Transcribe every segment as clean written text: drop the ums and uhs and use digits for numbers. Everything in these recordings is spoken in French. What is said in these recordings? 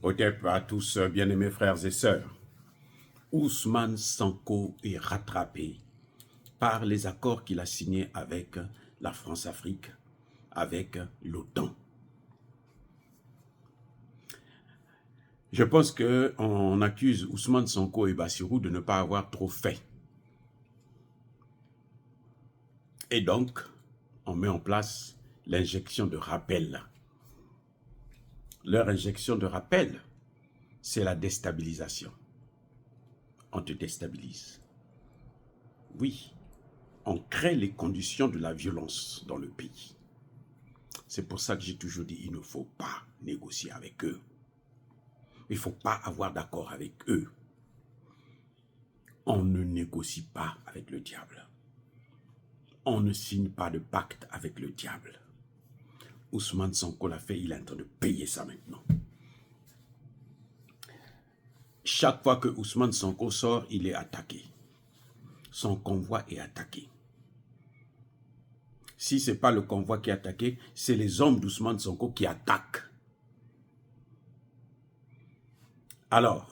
Otep à tous, bien-aimés frères et sœurs. Ousmane Sonko est rattrapé par les accords qu'il a signés avec la France-Afrique, avec l'OTAN. Je pense qu'on accuse Ousmane Sonko et Bassirou de ne pas avoir trop fait. Et donc, on met en place l'injection de rappel. Leur injection de rappel, c'est la déstabilisation. On te déstabilise. Oui, on crée les conditions de la violence dans le pays. C'est pour ça que j'ai toujours dit, il ne faut pas négocier avec eux. Il ne faut pas avoir d'accord avec eux. On ne négocie pas avec le diable. On ne signe pas de pacte avec le diable. Ousmane Sonko l'a fait, il est en train de payer ça maintenant. Chaque fois que Ousmane Sonko sort, il est attaqué. Son convoi est attaqué. Si ce n'est pas le convoi qui est attaqué, c'est les hommes d'Ousmane Sonko qui attaquent. Alors,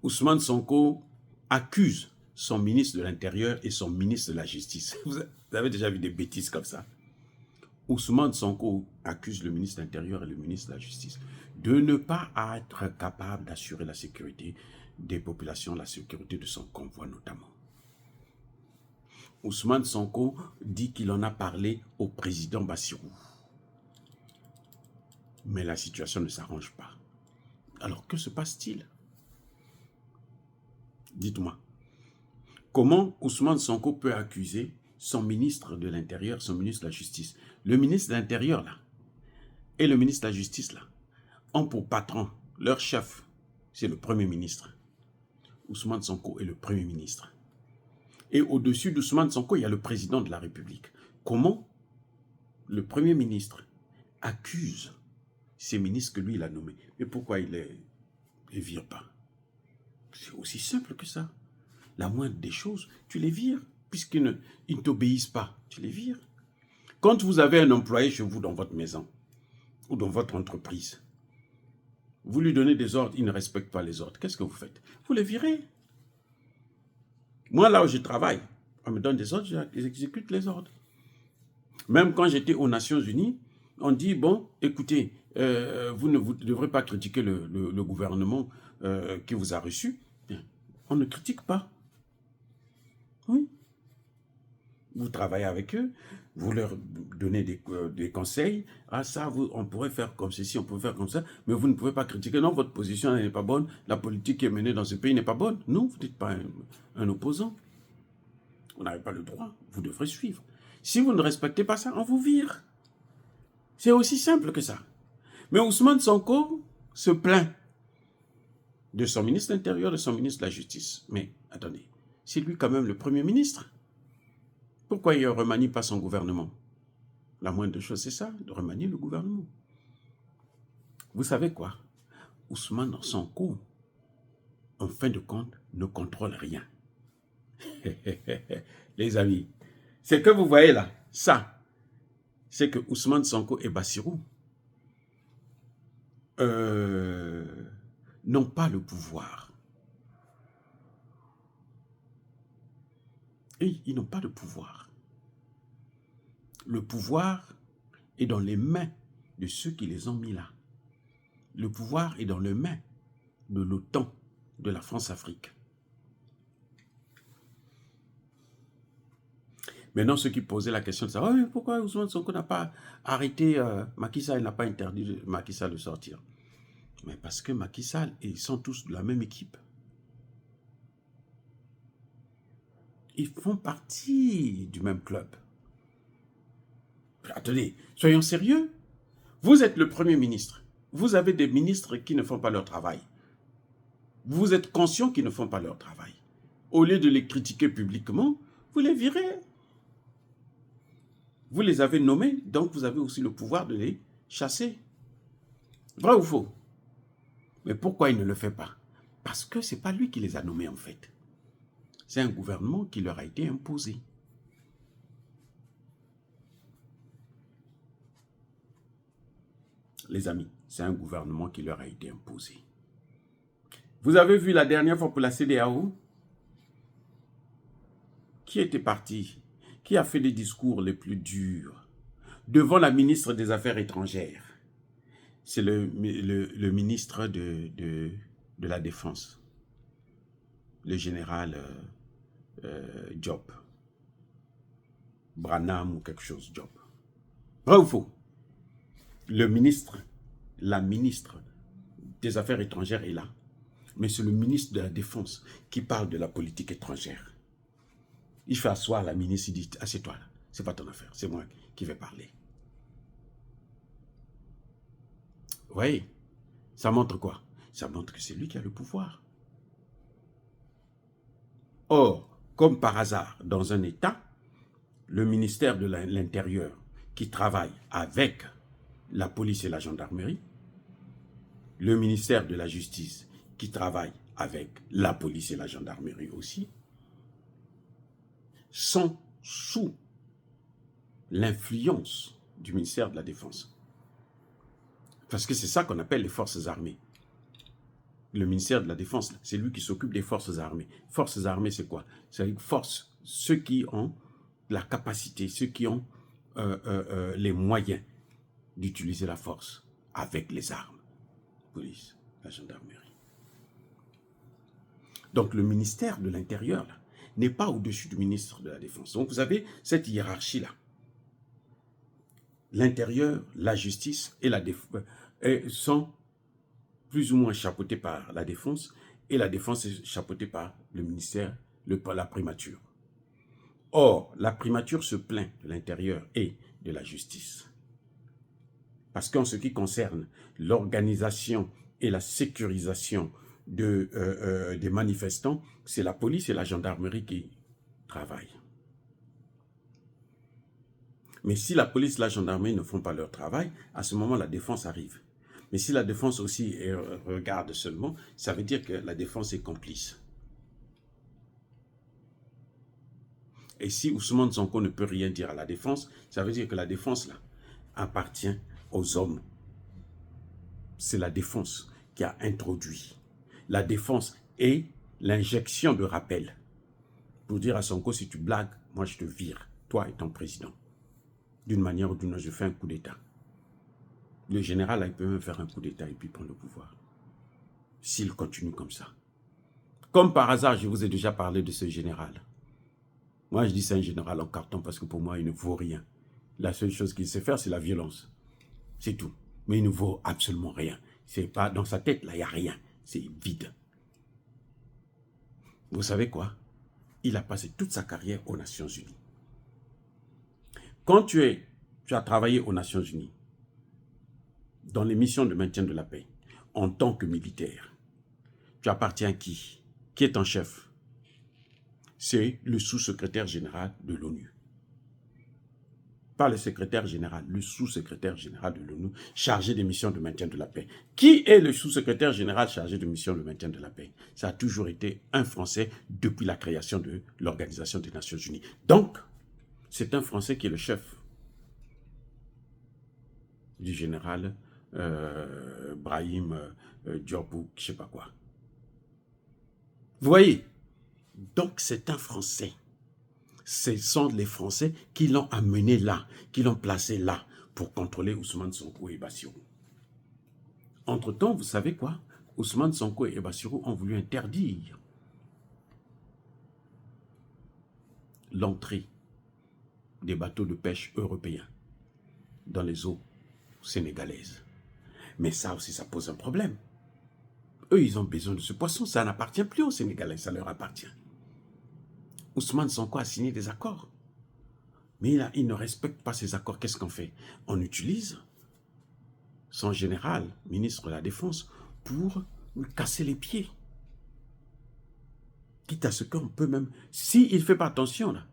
Ousmane Sonko accuse son ministre de l'Intérieur et son ministre de la Justice. Vous avez déjà vu des bêtises comme ça. Ousmane Sonko accuse le ministre de l'Intérieur et le ministre de la Justice de ne pas être capable d'assurer la sécurité des populations, la sécurité de son convoi notamment. Ousmane Sonko dit qu'il en a parlé au président Bassirou. Mais la situation ne s'arrange pas. Alors que se passe-t-il? Dites-moi. Comment Ousmane Sonko peut accuser son ministre de l'Intérieur, son ministre de la Justice? Le ministre de l'Intérieur, là, et le ministre de la Justice, là, ont pour patron, leur chef, c'est le Premier ministre. Ousmane Sonko est le Premier ministre. Et au-dessus d'Ousmane Sonko, il y a le président de la République. Comment le Premier ministre accuse ces ministres que lui, il a nommés? Mais pourquoi il ne les vire pas? C'est aussi simple que ça. La moindre des choses, tu les vires, puisqu'ils ne t'obéissent pas. Tu les vires. Quand vous avez un employé chez vous dans votre maison ou dans votre entreprise, vous lui donnez des ordres, il ne respecte pas les ordres. Qu'est-ce que vous faites? Vous les virez. Moi, là où je travaille, on me donne des ordres, j'exécute les ordres. Même quand j'étais aux Nations Unies, on dit, bon, écoutez, vous ne devrez pas critiquer le gouvernement qui vous a reçu. Bien, on ne critique pas. Oui. Vous travaillez avec eux, vous leur donnez des conseils. Ah ça, on pourrait faire comme ceci, on pourrait faire comme ça, mais vous ne pouvez pas critiquer. Non, votre position n'est pas bonne, la politique qui est menée dans ce pays n'est pas bonne. Non, vous n'êtes pas un opposant. Vous n'avez pas le droit, vous devrez suivre. Si vous ne respectez pas ça, on vous vire. C'est aussi simple que ça. Mais Ousmane Sonko se plaint de son ministre de l'Intérieur, de son ministre de la Justice. Mais attendez, c'est lui quand même le Premier ministre. Pourquoi il ne remanie pas son gouvernement? La moindre chose, c'est ça, de remanier le gouvernement. Vous savez quoi? Ousmane Sonko, en fin de compte, ne contrôle rien. Les amis, ce que vous voyez là, ça, c'est que Ousmane Sonko et Bassirou n'ont pas le pouvoir. Et ils n'ont pas de pouvoir. Le pouvoir est dans les mains de ceux qui les ont mis là. Le pouvoir est dans les mains de l'OTAN, de la France-Afrique. Maintenant, ceux qui posaient la question de savoir, oh, pourquoi Ousmane Sonko n'a pas arrêté Macky Sall, n'a pas interdit Macky Sall de sortir? Mais parce que Macky Sall, ils sont tous de la même équipe. Ils font partie du même club. Attendez, soyons sérieux. Vous êtes le Premier ministre. Vous avez des ministres qui ne font pas leur travail. Vous êtes conscient qu'ils ne font pas leur travail. Au lieu de les critiquer publiquement, vous les virez. Vous les avez nommés, donc vous avez aussi le pouvoir de les chasser. Vrai ou faux? Mais pourquoi il ne le fait pas? Parce que ce n'est pas lui qui les a nommés en fait. C'est un gouvernement qui leur a été imposé. Les amis, c'est un gouvernement qui leur a été imposé. Vous avez vu la dernière fois pour la CEDEAO? Qui était parti? Qui a fait les discours les plus durs devant la ministre des Affaires étrangères? C'est le ministre de la Défense, le général Job. Branham ou quelque chose, Job. Vrai ou faux? La ministre des Affaires étrangères est là. Mais c'est le ministre de la Défense qui parle de la politique étrangère. Il fait asseoir la ministre, il dit, assieds-toi là, c'est pas ton affaire, c'est moi qui vais parler. Vous voyez, ça montre quoi? Ça montre que c'est lui qui a le pouvoir. Or, comme par hasard, dans un État, le ministère de l'Intérieur qui travaille avec la police et la gendarmerie, le ministère de la Justice qui travaille avec la police et la gendarmerie aussi, sont sous l'influence du ministère de la Défense. Parce que c'est ça qu'on appelle les forces armées. Le ministère de la Défense, c'est lui qui s'occupe des forces armées. Forces armées, c'est quoi? C'est ceux qui ont la capacité, ceux qui ont les moyens d'utiliser la force avec les armes. Police, la gendarmerie. Donc le ministère de l'Intérieur n'est pas au-dessus du ministre de la Défense. Donc vous avez cette hiérarchie-là. L'Intérieur, la justice et la défense sont plus ou moins chapeautés par la Défense, et la Défense est chapeautée par le ministère, la primature. Or, la primature se plaint de l'Intérieur et de la justice. Parce qu'en ce qui concerne l'organisation et la sécurisation des manifestants, c'est la police et la gendarmerie qui travaillent. Mais si la police et la gendarmerie ne font pas leur travail, à ce moment, la défense arrive. Mais si la défense aussi regarde seulement, ça veut dire que la défense est complice. Et si Ousmane Sonko ne peut rien dire à la défense, ça veut dire que la défense là appartient aux hommes. C'est la défense qui a introduit. La défense est l'injection de rappel. Pour dire à Sonko, si tu blagues, moi je te vire, toi et ton président. D'une manière ou d'une autre, je fais un coup d'État. Le général, là, il peut même faire un coup d'État et puis prendre le pouvoir. S'il continue comme ça. Comme par hasard, je vous ai déjà parlé de ce général. Moi, je dis c'est un général en carton parce que pour moi, il ne vaut rien. La seule chose qu'il sait faire, c'est la violence. C'est tout. Mais il ne vaut absolument rien. C'est pas dans sa tête, là, il n'y a rien. C'est vide. Vous savez quoi? Il a passé toute sa carrière aux Nations Unies. Quand tu as travaillé aux Nations Unies, dans les missions de maintien de la paix, en tant que militaire, tu appartiens à qui? Qui est en chef? C'est le sous-secrétaire général de l'ONU. Pas le secrétaire général, le sous-secrétaire général de l'ONU, chargé des missions de maintien de la paix. Qui est le sous-secrétaire général chargé de missions de maintien de la paix? Ça a toujours été un Français depuis la création de l'Organisation des Nations Unies. Donc, c'est un Français qui est le chef du général Brahim Diop ou je ne sais pas quoi. Vous voyez? Donc, c'est un Français. Ce sont les Français qui l'ont amené là, qui l'ont placé là, pour contrôler Ousmane Sonko et Bassirou. Entre-temps, vous savez quoi? Ousmane Sonko et Bassirou ont voulu interdire l'entrée des bateaux de pêche européens dans les eaux sénégalaises. Mais ça aussi, ça pose un problème. Eux, ils ont besoin de ce poisson. Ça n'appartient plus aux Sénégalais, ça leur appartient. Ousmane Sonko a signé des accords. Mais il ne respecte pas ces accords. Qu'est-ce qu'on fait? On utilise son général, ministre de la Défense, pour lui casser les pieds. Quitte à ce qu'on peut même... S'il ne fait pas attention, là,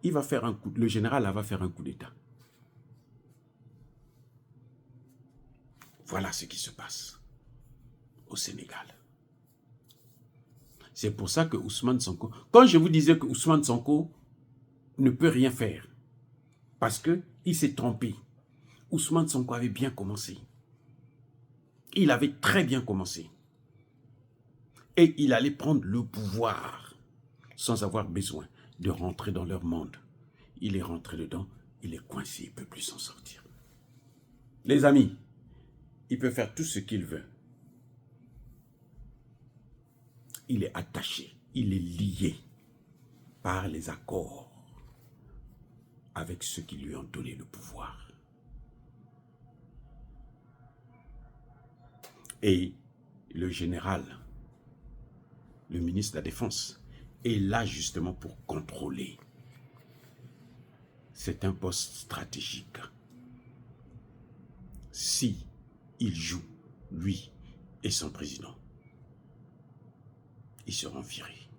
il va faire un coup, le général là, va faire un coup d'État. Voilà ce qui se passe au Sénégal. C'est pour ça que Ousmane Sonko... Quand je vous disais que Ousmane Sonko ne peut rien faire, parce qu'il s'est trompé, Ousmane Sonko avait bien commencé. Il avait très bien commencé. Et il allait prendre le pouvoir sans avoir besoin de rentrer dans leur monde. Il est rentré dedans, il est coincé, il ne peut plus s'en sortir. Les amis, il peut faire tout ce qu'il veut. Il est attaché, il est lié par les accords avec ceux qui lui ont donné le pouvoir. Et le général, le ministre de la Défense, est là justement pour contrôler. C'est un poste stratégique. Si il joue, lui et son président, ils seront virés.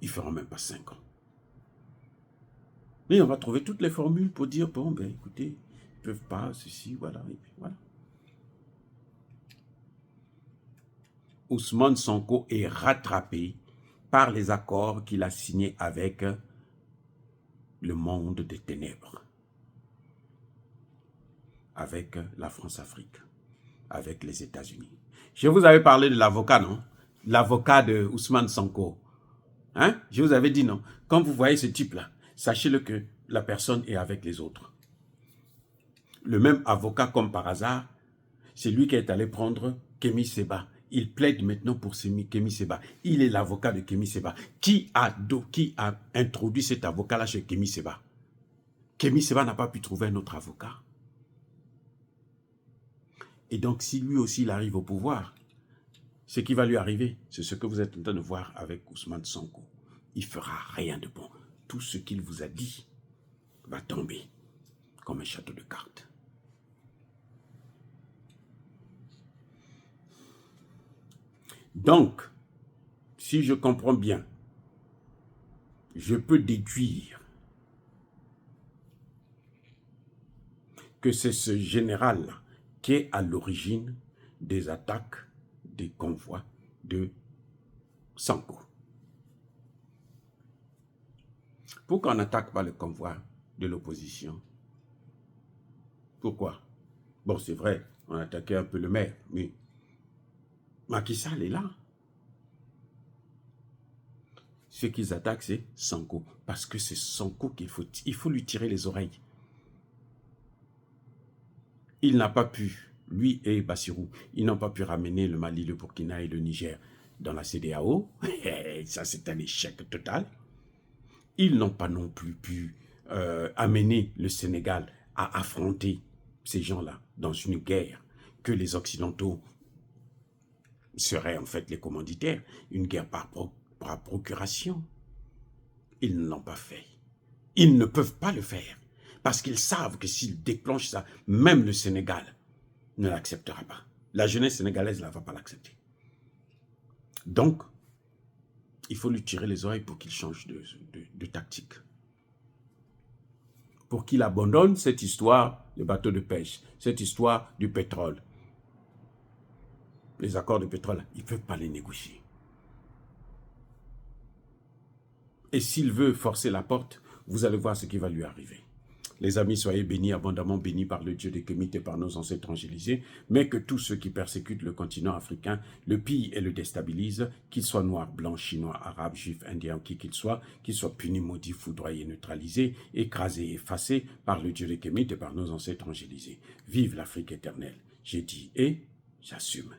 Ils ne feront même pas 5 ans. Mais on va trouver toutes les formules pour dire, bon, ben écoutez, ils ne peuvent pas, ceci, voilà, et puis voilà. Ousmane Sonko est rattrapé par les accords qu'il a signés avec le monde des ténèbres, avec la France-Afrique, avec les États-Unis. Je vous avais parlé de l'avocat, non? L'avocat de Ousmane Sonko. Hein? Je vous avais dit non. Quand vous voyez ce type-là, sachez-le que la personne est avec les autres. Le même avocat, comme par hasard, c'est lui qui est allé prendre Kémi Séba. Il plaide maintenant pour Kémi Séba. Il est l'avocat de Kémi Séba. Qui a introduit cet avocat-là chez Kémi Séba? Kémi Séba n'a pas pu trouver un autre avocat. Et donc, si lui aussi il arrive au pouvoir, ce qui va lui arriver, c'est ce que vous êtes en train de voir avec Ousmane Sonko. Il ne fera rien de bon. Tout ce qu'il vous a dit va tomber comme un château de cartes. Donc, si je comprends bien, je peux déduire que c'est ce général-là qui est à l'origine des attaques des convois de Sonko. Pourquoi on n'attaque pas le convoi de l'opposition? Pourquoi? Bon, c'est vrai, on a attaqué un peu le maire, mais Macky Sall est là. Ce qu'ils attaquent, c'est Sonko. Parce que c'est Sonko qu'il faut lui tirer les oreilles. Il n'a pas pu, lui et Bassirou, ils n'ont pas pu ramener le Mali, le Burkina et le Niger dans la CEDEAO. Ça, c'est un échec total. Ils n'ont pas non plus pu amener le Sénégal à affronter ces gens-là dans une guerre que les Occidentaux seraient en fait les commanditaires, une guerre par procuration. Ils ne l'ont pas fait. Ils ne peuvent pas le faire parce qu'ils savent que s'ils déclenchent ça, même le Sénégal ne l'acceptera pas. La jeunesse sénégalaise ne va pas l'accepter. Donc, il faut lui tirer les oreilles pour qu'il change de tactique. Pour qu'il abandonne cette histoire de bateau de pêche, cette histoire du pétrole. Les accords de pétrole, ils ne peuvent pas les négocier. Et s'il veut forcer la porte, vous allez voir ce qui va lui arriver. Les amis, soyez bénis, abondamment bénis par le Dieu des Kémites et par nos ancêtres angélisés, mais que tous ceux qui persécutent le continent africain le pillent et le déstabilisent, qu'ils soient noirs, blancs, chinois, arabes, juifs, indiens, qui qu'ils soient punis, maudits, foudroyés, neutralisés, écrasés, effacés par le Dieu des Kémites et par nos ancêtres angélisés. Vive l'Afrique éternelle. J'ai dit et j'assume.